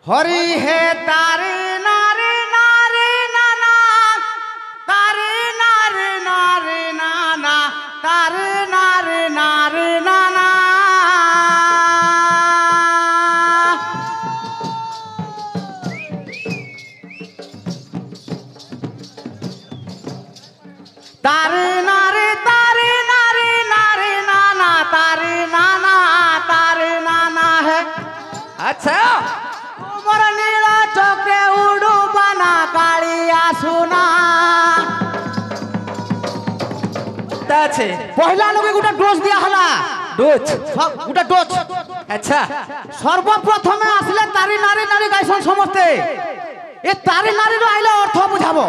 हरि हे तारे नारे नारे नाना तारे नारे नारे नाना तारे नारे नारे नाना तारे नारे तारे नारे नारे नाना तारे नाना है। अच्छा मोर नीला चक्रे उड़ू बना कालिया सुना ताछे पहला लोग गोटा डोज दिया हला डोज गोटा डोज। अच्छा सर्वप्रथमे आसले तारी नारी नारी गाइसन समस्ते ए तारी नारी रो आइले अर्थ बुझाबो।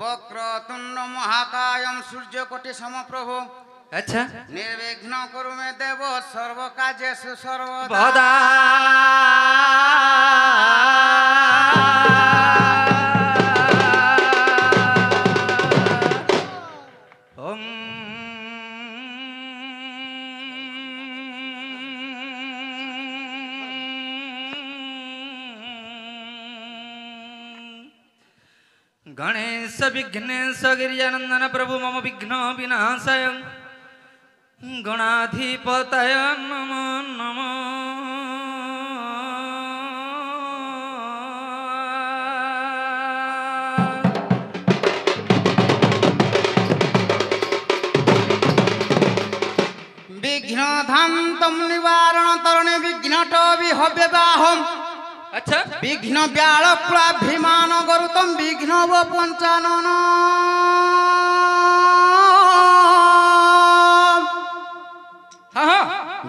वक्रतुंड महाकायम सूर्यकोटि समप्रभ। अच्छा निर्विघ्न कुरु मे देव सर्व कार्येषु सर्वदा। ओम गणेश विघ्नेश गिरिजानंदन प्रभु मम विघ्न विनाशाय गणाधिपतय नमो नमो। विघ्न धाम निवारण तरणे विघ्नट विहव्यवाहम। अच्छा विघ्न व्यालकुलाभिमान गरुतम विघ्न व पंचानन।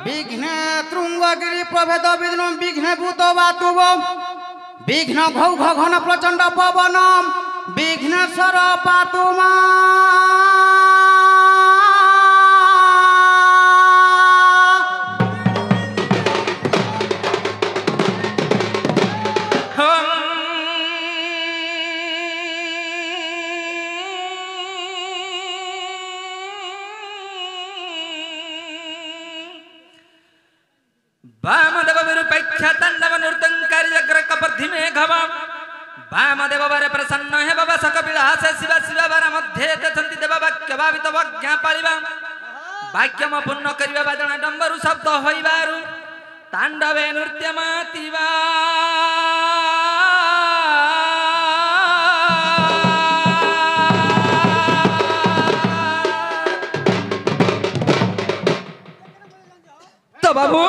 विघ्न तृंगगिरी प्रभेद विघ्न विघ्न भूत वातुव विघ्न घौ घन प्रचंड पवन विघ्नेश्वर पातुमा। वामदेव विरूपेक्ष तांडव नृत्यंकारी जग्र कपर्धि में घवा वामदेव वर प्रसन्न है बाबा सकपिलास शिव शिव वर मध्ये तंति देव वाक्य भावित वज्ञा पालिबा वाक्यम पूर्ण करिबा बाजणा डंबरु शब्द होइबारु तांडवे नृत्य मातिबा। तो बाबू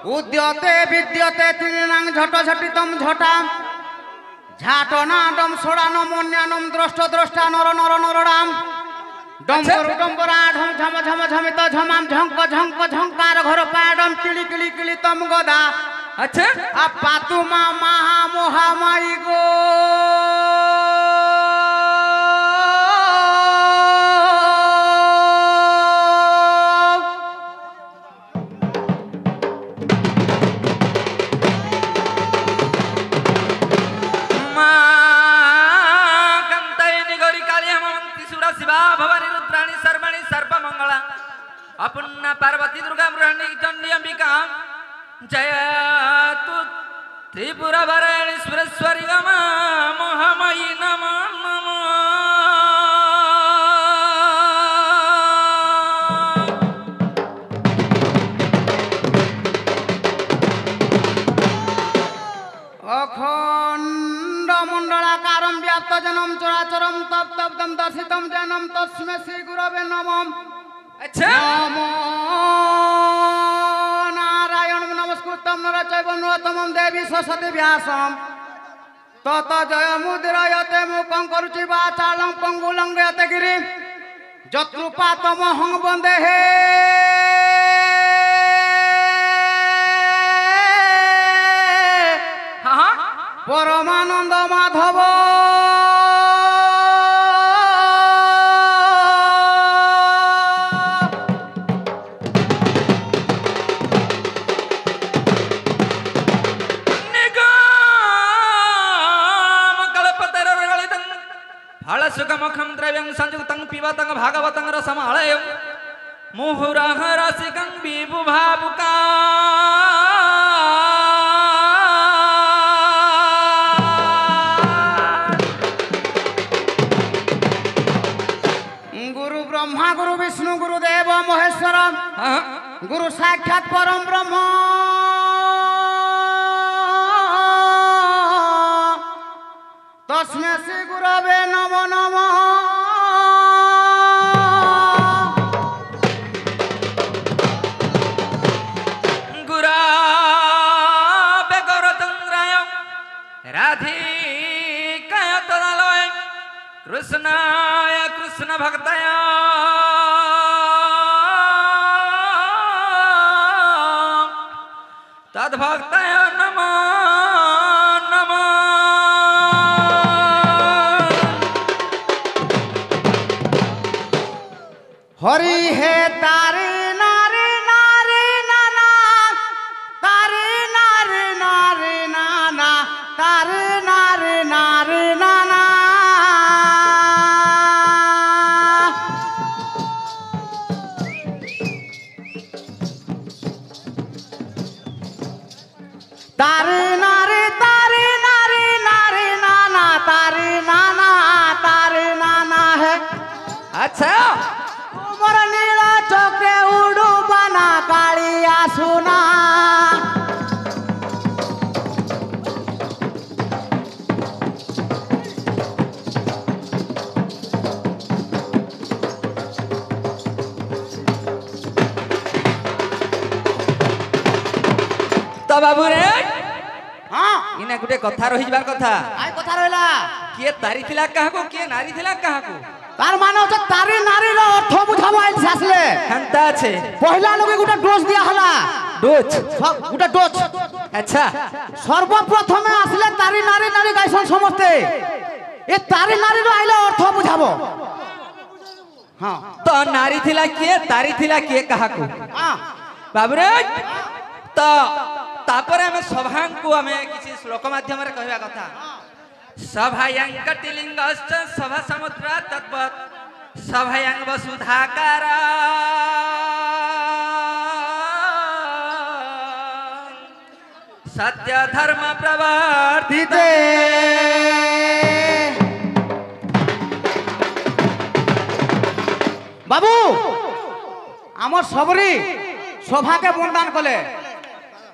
उद्यते विद्यते त्रिनांग झट झटितम झटा झाटनाडम सोडानम अन्यानम द्रष्ट द्रष्टा नर नर नरडाम डम्बर डम्बरा ढम झम झम झमित झमाम झंक झंक झंकार घर पाडम किली किली किली तम गदा। अच्छा आ पातुमा महा मोहामाई गो अपुन्ना पार्वती दुर्गा मृणी चंडी अंबिका जय तु त्रिपुरा भरणी सुरेश्वरी गमा महामयी नमो नमो। अखंड मंडलाकारं व्याप्त जनम चराचरम तप तप दम दर्शितम जनम तस्मै श्री गुरवे नमः। अच्छा नमो चैवन्नतमं देवी सरस्वती व्यासम तत जय मुद्रायते मुखं करुचि वाचालं पंगुलं यते गिरि जत्कृपा तमहं वन्दे हे परमानंद माधव सुखमुखं द्रव्यं संयुक्तं पिबतं भागवतं रसमालयं मुहुरः रसिकं विभुभावुका गुरु ब्रह्मा गुरु विष्णु गुरुदेव महेश्वर गुरु साक्षात परम ब्रह्म तस्मै श्री गुरवे नमो नमः गुरावे गौरचन्द्राय राधिकाय तदालय कृष्णाय कृष्ण भक्ताय तद्भक्ताय नमः नमः हरि हे तारे नारे नारे नाना तारे नारे नारे नाना तारे नारे नारे नाना तारे नारे तारे नारे नारे नाना तारे नाना है। अच्छा मोर नीला चक्रे उड़ू बना कालिया सुना तो बाबू रे हाँ इना गुटे कथा रही जबार कथा आई कथा रहला किए तारी थिला काहाको किए नारी थिला काहाको तार माने होता तारी नारी रो अर्थ बुझावा आइल सासले हंता छे पहिला लोगे गुटा डोज दिया हला डोज गुटा डोज अच्छा सर्वप्रथमे आसले तारी नारी नारी गाइसन समस्ते ए तारी नारी रो आइले अर्थ बुझाबो हां तो नारी थिला किए तारी थिला किए काहाको हां बाबू रे तो तापर हमें सभां को हमें किसी श्लोक माध्यम रे कहबा कथा सभायं कटिलिंगश्च सभा समुद्र तद्वत् सभायं वसुधाकार सत्य धर्म प्रवर्तिते बाबू आमर सबरी सभा के बंदान कले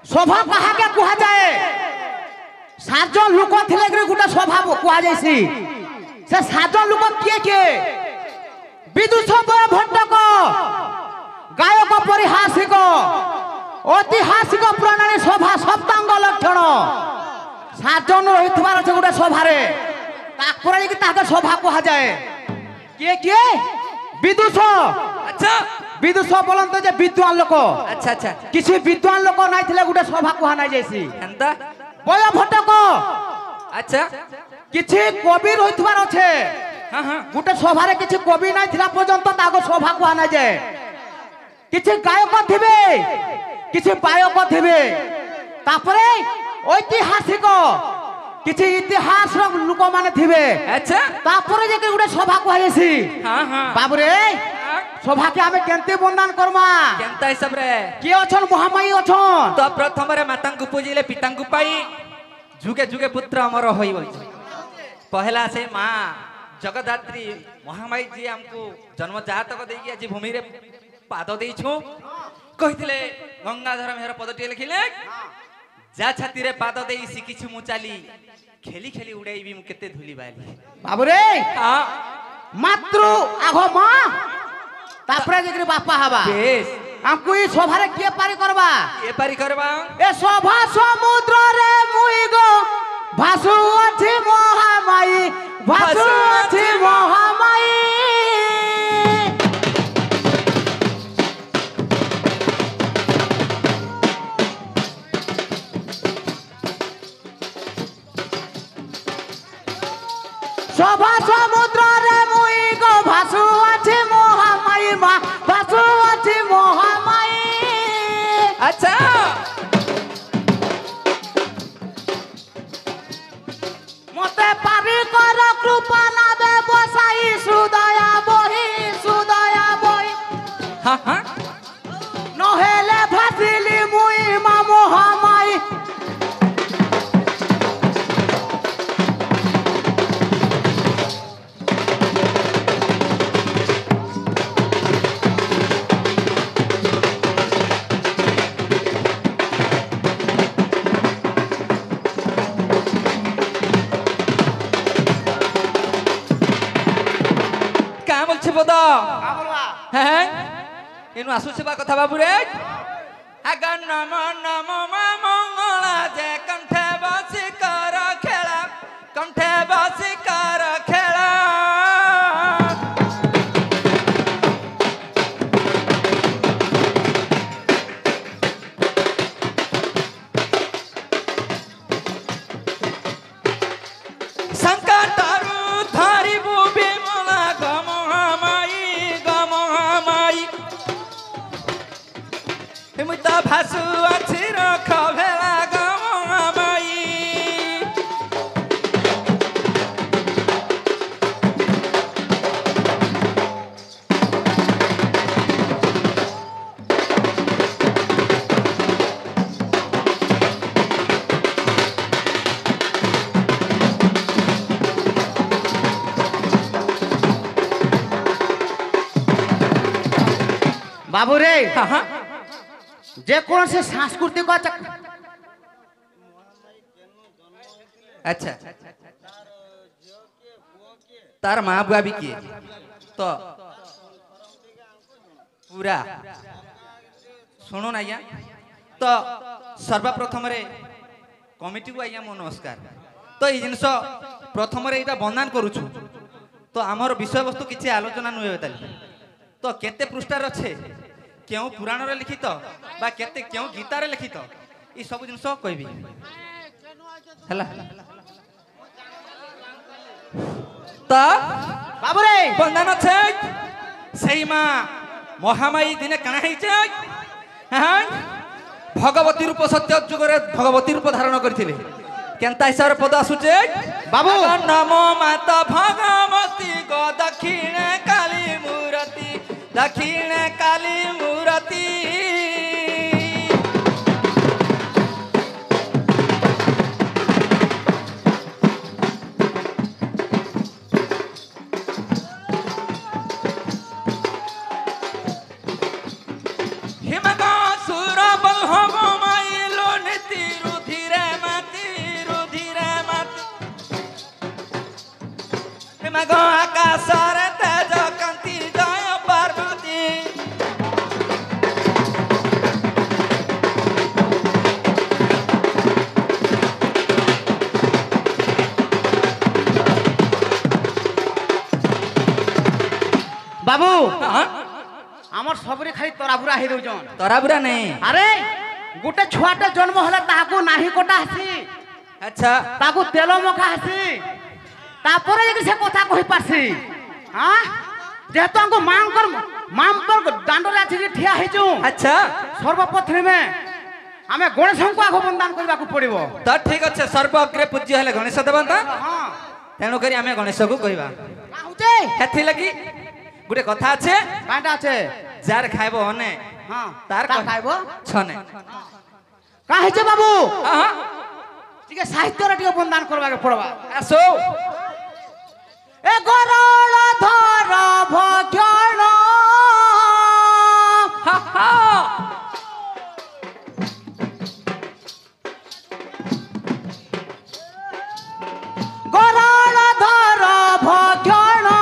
सभा कहा के कुहा जाए सातजन लोक थिले कि गुटा सभा कुहा जायसी से सातजन लोक किए किए विदुष भट्टक गायक परिहासिक ऐतिहासिक प्रणाली सभा सप्तांग लक्षण सातजन रहितबार अछि गुटा सभारे ताकपर कि ताके सभा कुहा जाए किए किए विदुष अच्छा विदुष बोलन तो जे विद्वान लोक अच्छा अच्छा किसी विद्वान लोक नाइ थिले गुटा सभा कुहा नाइ जायसी एंता बय भट्टक अच्छा किछि कवि रहितबार अछि हां हां गुटे सभारे किछि कवि नाइ थिला पर्यंत ताको सभा कुहा नाइ जाय किछि गायक थिबे किछि पायक थिबे तापरे ऐतिहासिक किछि इतिहास रो लोक माने थिबे अच्छा तापरे जे गुटे सभा कुहा जायसी हां हां बाबू रे सभा के हमें केनते बंदान करमा केनता हिसाब रे के अछन महामाई अछन तो प्रथम रे माता को पूजिले पिता को पाई जुगे जुगे पुत्र अमर होई बोल पहला से मां जगदात्री महामाई जी हमको जन्म जातक देगी आज भूमि रे पाद देई छु कहितले गंगाधर मेहर पदटी लिखिले जा छाती रे पाद देई सिकिछु मु चाली खेली खेली उड़ाईबी मु केते धुली बाली बाबू रे हां मातृ आघ मां तापरे जेकरी बापा हवा बेस हमको ई सभारे के पारी करबा ए पारी करबा ए सभा समुद्र रे मुई गो भासु अछि महामाई भासु अछि महामाई सभा समुद्र रे मुई गो भासु अछि महामाई मा भासु अछि महामाई अच्छा मते पारी कर कृपा ना दे बसाई सुदया बही हाँ हाँ नहेले भासिली मुई मा महामाई बोदा का बोलवा हैं इनु आसु सेवा कथा बाबू रे आगा नम नम मंगला जे कंठे बसी कर खेला कंठे बसी कर खेला संकटरु धरिबु बिमला गम हिमता भासु अछि रख भेला गमाई बाबू रे हाँ हाँ जे कौन से सांस्कृतिक अच्छा तार माँ बुआ भी किए तो पूरा शुणु ना आज्ञा तो सर्वप्रथम कमिटी को आज्ञा मो नमस्कार तो ये जिनस प्रथम बंदान करुचु तो आमर विषय वस्तु किसी आलोचना नुहे तो केते पृष्ठार अच्छे क्यों पुराण रे लिखित बा केते क्यों गीता रे लिखित ई सब जिनस कहबी हला तो बाबू रे बंधन छे सही मां महामाई दिने कणा है छे हां भगवती रूप सत्य जुग रे भगवती रूप धारण करथिले केनता हिसाब रे पद आसुचे बाबू नमो माता भगवती गो दक्षिण काली मूर्ति दक्षिण काली मूर्ति हिमगा सुर बल्हव माइलो नीति रुधिरे माती हिमगा आकाश रे तेज कांति जय पार्वती बाबू हाँ आमर सबरे खाली तराबुरा हे दउजन तराबुरा नहीं अरे गोटे छुआटे जन्म होला ताको नाही कोटा हसी अच्छा ताको तेल मखा हसी तापरे जे से कथा कहि पारसी हां जेतो हमको मांकर दांडला छी ठिया हेजु अच्छा सर्वप्रथम में हमें गणेश को आगो बंदान करबा को पड़िबो तो ठीक अच्छे सर्व अग्रे पूज्य हेले गणेश देवता हां तेणु करी आमे गणेश को कहबा का होते हेथि लगी गुटे कथा আছে कांटा আছে जार खाइबो हने हां तार का खाइबो छने का हेजे बाबू हां टिके साहित्य रे टिके बंदान करबा के पड़बा आसो ए गरळ धर भक्षण हा हा गरळ धर भक्षण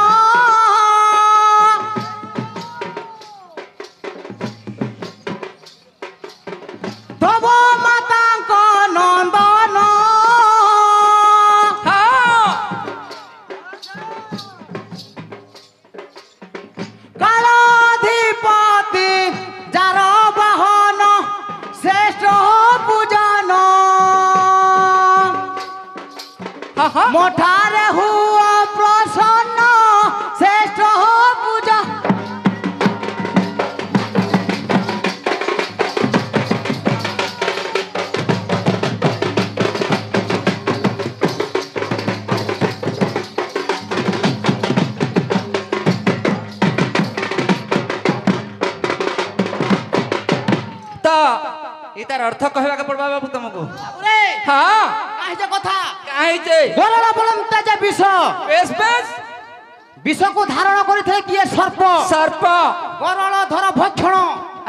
মোঠারে হুয়া প্রসন্ন শ্রেষ্ঠ পূজা तो इतार अर्थ कहवा के पड़बा बाबू तुमको रे हाँ কাই যে কথা काहे जे বলরা বলন্তে যে বিষ बेस बेस বিষকু ধারণ করিতে কিয়ে সর্প सर्प গরল ধর ভক্ষণ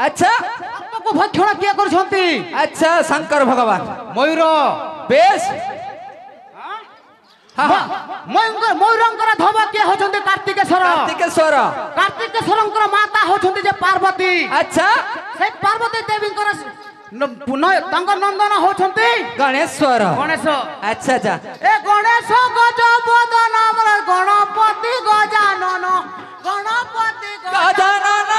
अच्छा সর্পকু ভক্ষণ কিয়ে করছন্তি अच्छा शंकर भगवान ময়ূর बेस हाँ हाँ ময়ূরঙ্কর ধব কিয়ে হছন্তি কার্তিকেশ্বর कार्तिकेश्वर কার্তিকেশ্বরঙ্কর মাতা হছন্তি যে পার্বতী अच्छा সেই পার্বতী দেবীঙ্কর তাঙ্ক নন্দন হছন্তি गणेश्वर গণেশ अच्छा अच्छा এ গণেশ গজবদন আমার গণপতি গজানন গণপতি गजानन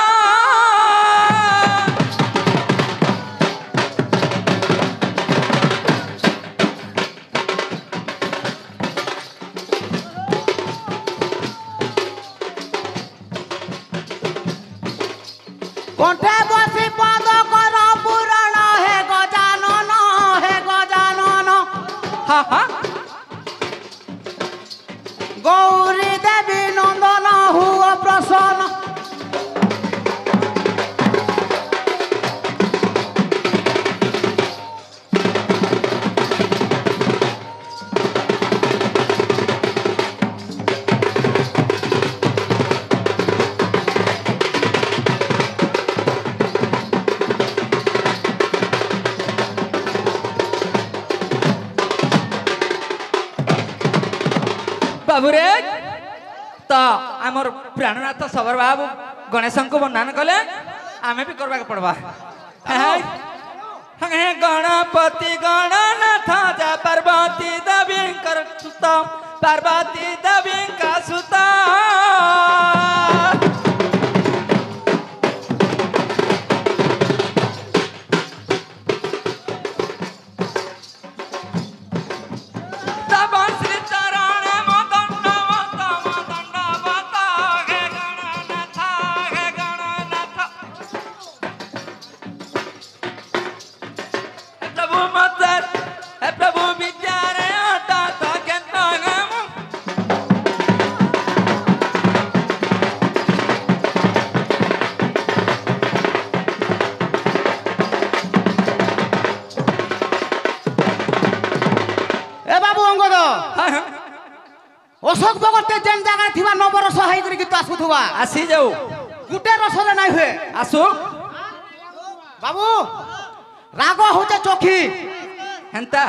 কণ্ঠে বসি পদ কর পুরাণ হে গজানন হে গজানন हाँ हाँ গৌরী দেবী নন্দন হুয়া প্রসন্ন बाबू रे तो आमर प्राणनाथ सबर बाबू गणेश को बंधन कले आमे भी करवा के पड़वा गणपति गणनाथ जा पार्वती देवी कर सुत पार्वती देवी का सुता प्रभु विद्या रे आता तो केतना गम এ বাবু অঙ্গদ অশোক বগতে যেন জায়গা থিবা নবরস হাই করে গীত আসুথুবা आसी जाऊ গুটে রসরে নাই হুয়ে आसु বাবু রাগ হচ্ছে চোখি हेंता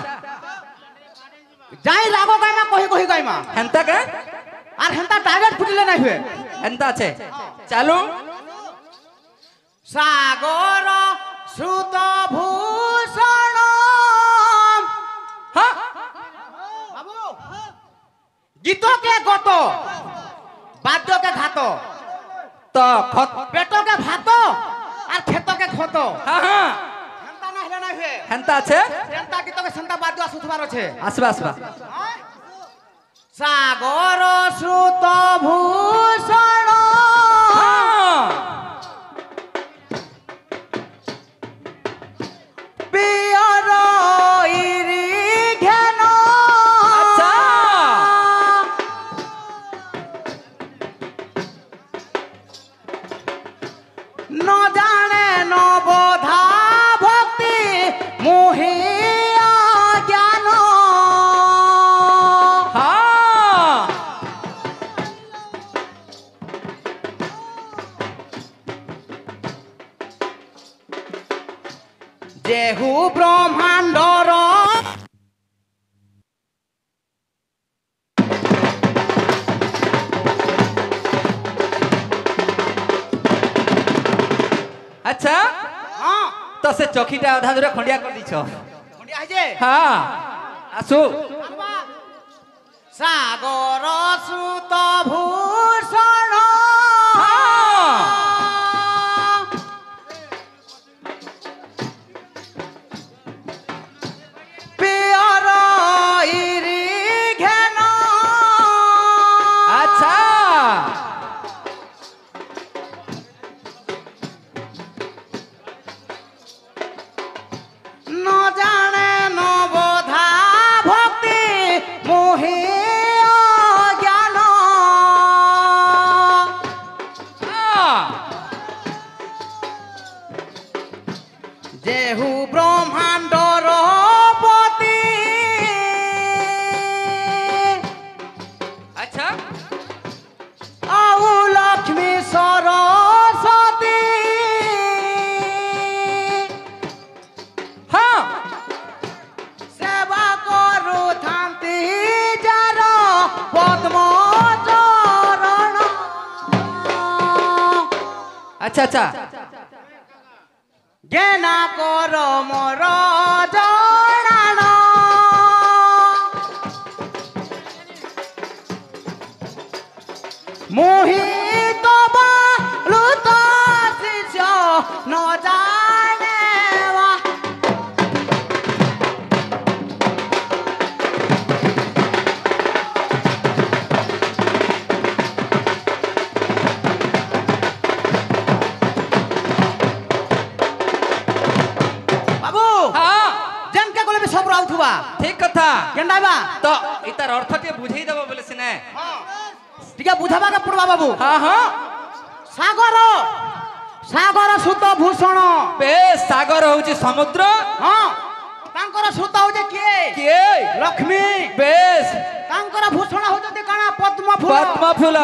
যাই রাগ গাইমা কহি কহি গাইমা हेंता के আর হেনতা ডাইরেক্ট ফুটিলে নাই হুয়ে हेंता আছে चालू সাগর সুত ভূষণ हाँ বাবু গীতকে গত বাদ্যকে ঘাত तो खत পেটকে ভাত আর ক্ষেতকে ক্ষত हाँ हाँ হেনতা না হলে নাই হুয়ে हेंता আছে যেনতা গীতকে সেনতা বাদ্য আসুথবার আছে আসবা আসবা সাগর সুত ভূষণ हाँ পিয়র ইরি ঘেন अच्छा ন জানে নবধা ভক্তি মোহিয়া জ্ঞান हाँ যেহু ব্রহ্মাণ্ডর अच्छा হ্যাঁ तो से चौकीटा आधा दूर खंडिया कर दीछ মুন্ডিয়া হইছে हाँ आसु সাগর সুত ভূষণ हाँ পিয়র ইরি ঘেন जेहु ब्रह्मांडर पति अच्छा आउ लक्ष्मी सरस्वती हाँ सेवा करू थांती जार पद्म चरण अच्छा अच्छा ज्ञाना कर मोर जणान मोहित बालुत शिष्य न जानेवा बाबू हाँ जन के कोले भी सब राउथुबा ठीक कथा केंडाबा तो इतार अर्थ टे बुझेई देबो बोले सिने टिके बुझाबा के पड़वा बाबू हाँ हाँ सागर सागर सुत भूषण बे सागर होउची समुद्र हाँ तांकर सुत होजे किए किए लक्ष्मी बेस तांकर भूषण होजते काना पद्म फूल पद्म फूल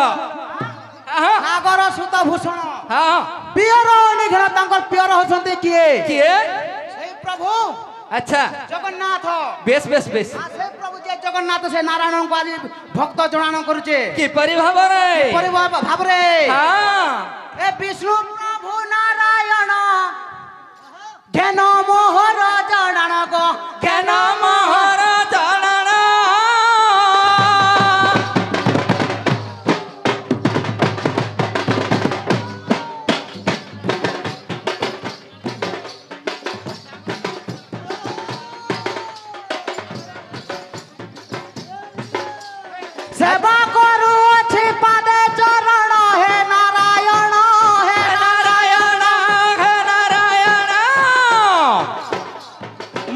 हाँ सागर सुत भूषण हाँ पियर निघला तांकर पियर होजते किए किए সেই প্রভু अच्छा জগন্নাথ बेस बेस बेस সেই প্রভু যে জগন্নাথ সে নারায়ণ को आज भक्त जणान करूचे की परिभावरे परिवार भाबरे हाँ ए विष्णु प्रभु नारायण ज्ञान मोहर जणान गो ज्ञान मोहर जणान सेवा करू अछि पादे चरण हे नारायण हे नारायण हे नारायण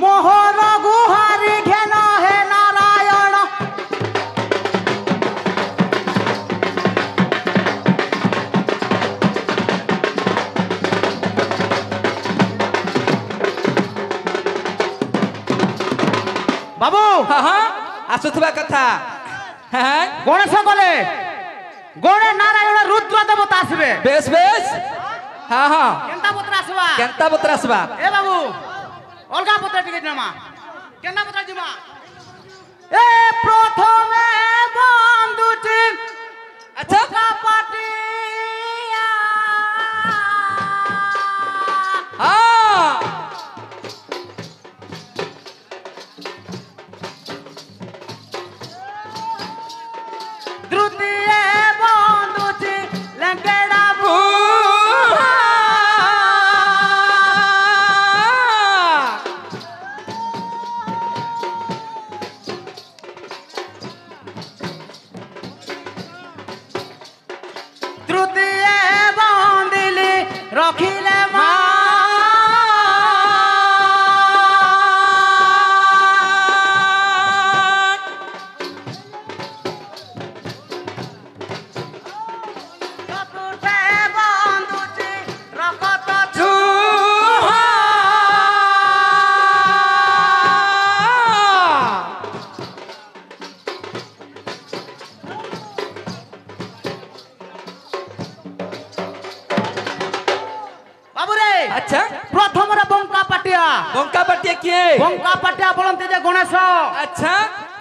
मोहर गुहारी घेन हे नारायण बाबू हाँ हाँ आसुथबा कथा हाँ गणेश गले गणे नारायण रुद्र देवता आसबे बेस बेस हाँ हाँ केनता पुत्र आसबा केंता पत्र आसबा ए बाबू अलगा पुत्र टिके जमा केनता पुत्र जिमा ए प्रथमे बंधुटी अच्छा पाटिया हाँ द्रुतीय बंधुटी लंकेड़ा तृतीय बंदिली रखिले मा चतुर्थ बंधुटी रखत चूहा बाबूरे अच्छा प्रथम रे बंका पाटिया बंका पट्टिया किए बंका पाटिया बोलते जे गणेश अच्छा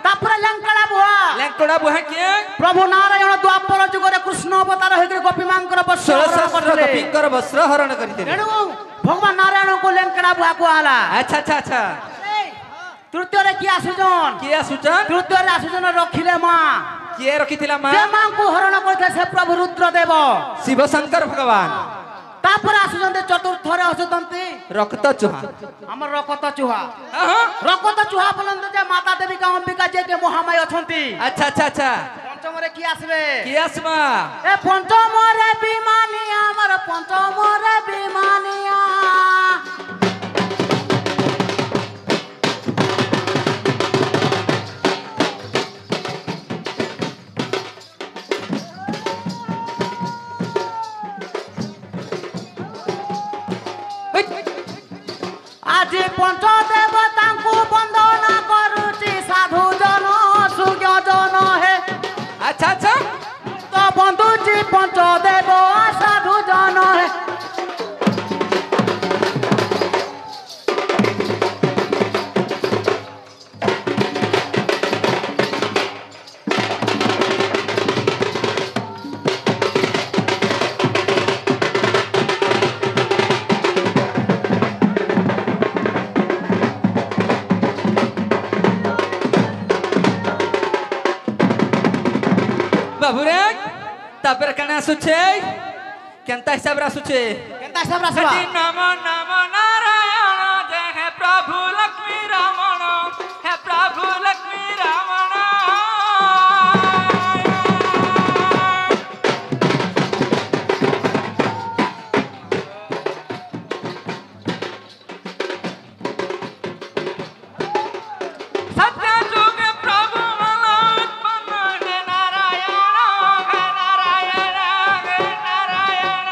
तापरे लंकड़ा बुआ लेंकड़ा बुहा किए प्रभु नारायण द्वापर जुगरे कृष्ण अवतार होकर गोपी मांकर षोलश वस्त्र करले गोपींकर वस्त्र हरण करते तेणु भगवान नारायण को लंकड़ा बुआ कुहाला अच्छा अच्छा अच्छा तृतीय रे किया सुजन किए सूचन तृतीय रे आसुजन रखिले मां किए रखिथिला मां जे मां को हरण करते से प्रभु रुद्रदेव शिव शंकर भगवान तापर आसुजन चतुर्थ रे असुतंती रक्त चूहा हमर रकत चुहा हाँ रकत चुहा बोलते जे माता देवी का अंबिका जे के महामाई अछंती अच्छा अच्छा अच्छा पंचम रे की आसबे किए आसमा ए पंचम रे विमानिया हमर पंचम रे विमानिया আজি পঞ্চদেবতাଙ୍କୁ বন্দনা କରୁଛି ସାଧୁ ଜନ ସୁଜ୍ଞ ଜନ ହେ अच्छा अच्छा ତ ବନ୍ଦୁଛି ପଞ୍ଚଦେବ ସାଧୁ ଜନ ହେ बाबू रे तापर कने आसुछे केनता हिसाब रे आसुछे କେନ୍ତା ହିସାବ ଆସିବା हरि नम नम नारायण जय हे प्रभु लक्ष्मी रमण हे प्रभु लक्ष्मी रमण सत्य जुग प्रभु मला उत्पन्न हे नारायण हे नारायण हे नारायण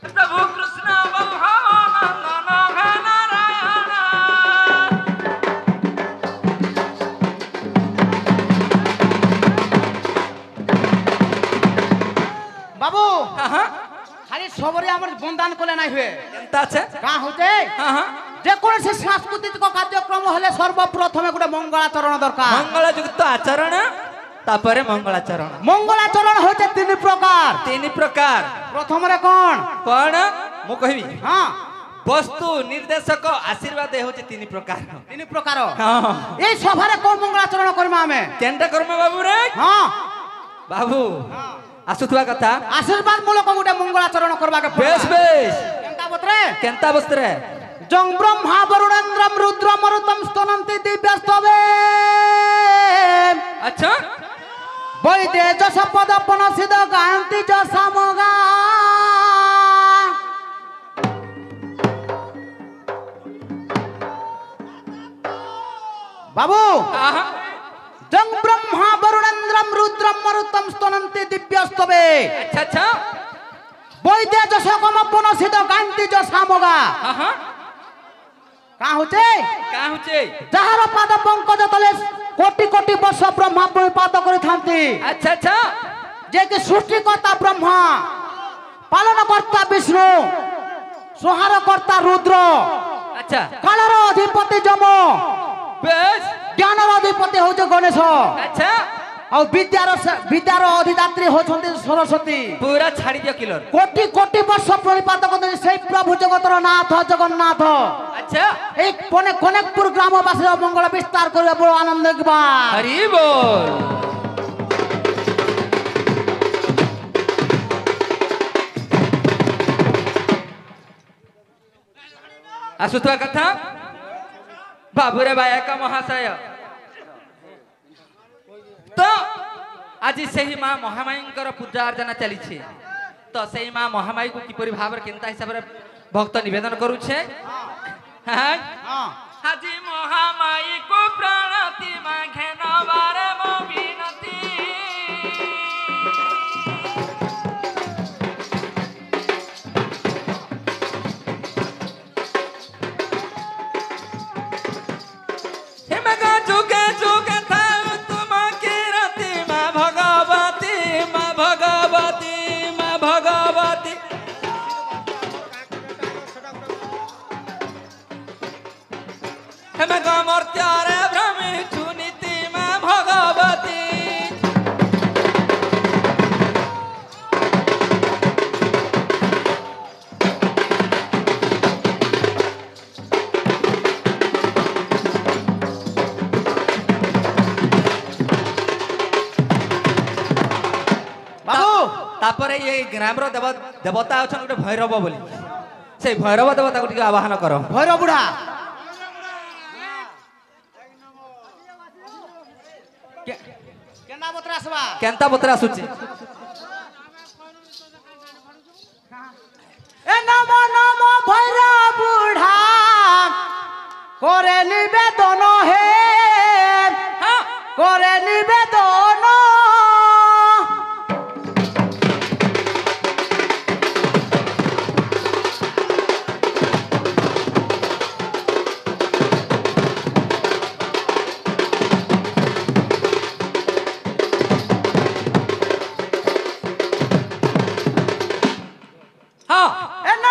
प्रभु कृष्ण बलवानंदन हे नारायण বাবু हाँ हाँ খালি সবরে আমার বন্দান কলে নাই হুয়ে केनता छे কাঁ হতে हाँ हाँ যে কৌশি সাংস্কৃতিক কার্যক্রম হলে সর্বপ্রথমে গোটে মঙ্গলাচরণ দরকার मंगल युक्त आचरण तापरे मंगलाचरण মঙ্গলাচরণ হইতে তিন প্রকার तीन प्रकार প্রথমরে কোন कौन मु कहबी হ্যাঁ वस्तु निर्देशक आशीर्वाद होचे तीन प्रकार তিন প্রকার हाँ এই সভারে কোন মঙ্গলাচরণ করবা আমি केनटा कर्म बाबू रे হ্যাঁ बाबू आसुथुआ कथा आशीर्वाद मूलक गोटे मङ्गलाचरण करबाके बेस बेस केनता बतरे केनता वस्त्र जं ब्रह्मा वरुणेन्द्रम रुद्रम मरुतम स्तनन्ति दिव्यस्तवे अच्छा वैदे जस पद पनसिद गायन्ति च सामगा बाबू आहा जं ब्रह्मा वरुणेन्द्रम रुद्रम मरुतम स्तनन्ति दिव्यस्तवे अच्छा अच्छा वैदे जस कम पनसिद गायन्ति च सामगा आहा का होचे का होचे যাহার পাদ পঙ্কজ তলে কোটি কোটি বর্ষ ব্রহ্মা পরিপাত করে থাকতি अच्छा अच्छा যে কি সৃষ্টিকর্তা ব্রহ্মা পালনকর্তা বিষ্ণু সংহারকর্তা রুদ্র अच्छा কালর অধিপতি যম बेस জ্ঞানর অধিপতি হচ্ছে গণেশ अच्छा আর বিদ্যার অধিদাত্রী হচ্ছেন সরস্বতী पूरा छाड़ी दियो किलर কোটি কোটি বর্ষ পরিপাত করতে সেই প্রভু জগতর নাথ জগন্নাথ अच्छा এই কনেকপুর গ্রামবাসীর মঙ্গল বিস্তার করে বড় আনন্দ দিবা हरि बोल आसुथुआ कथा बाबूरे बायका महाशय तो आज से ही माँ महामाईंकर पूजा अर्चना चली तो से माँ महामाई को किपरि भाव केनता हिसाब रे भक्त निवेदन करूछे हाँ हाजी महामाई को प्रणति मांगे नवारे मो विनती हे मगा जुगे जुगे था तुम की रति माँ भगवती माँ भगवती माँ भगवती हे मगा मूर्त्यारे भ्रमी चुनिति माँ भगवती বাবু तापर ये ग्राम रो देवता अछन गोटे भैरव बोली से भैरव देवता को टिके आवाहन करो ভৈরব বুড়া কেনা বতরা আসবা केनता बतरा सुची এ নম নম ভৈরব বুড়া করে নিবেদন হে हाँ করে নিবেদন ହଁ ଏ ନା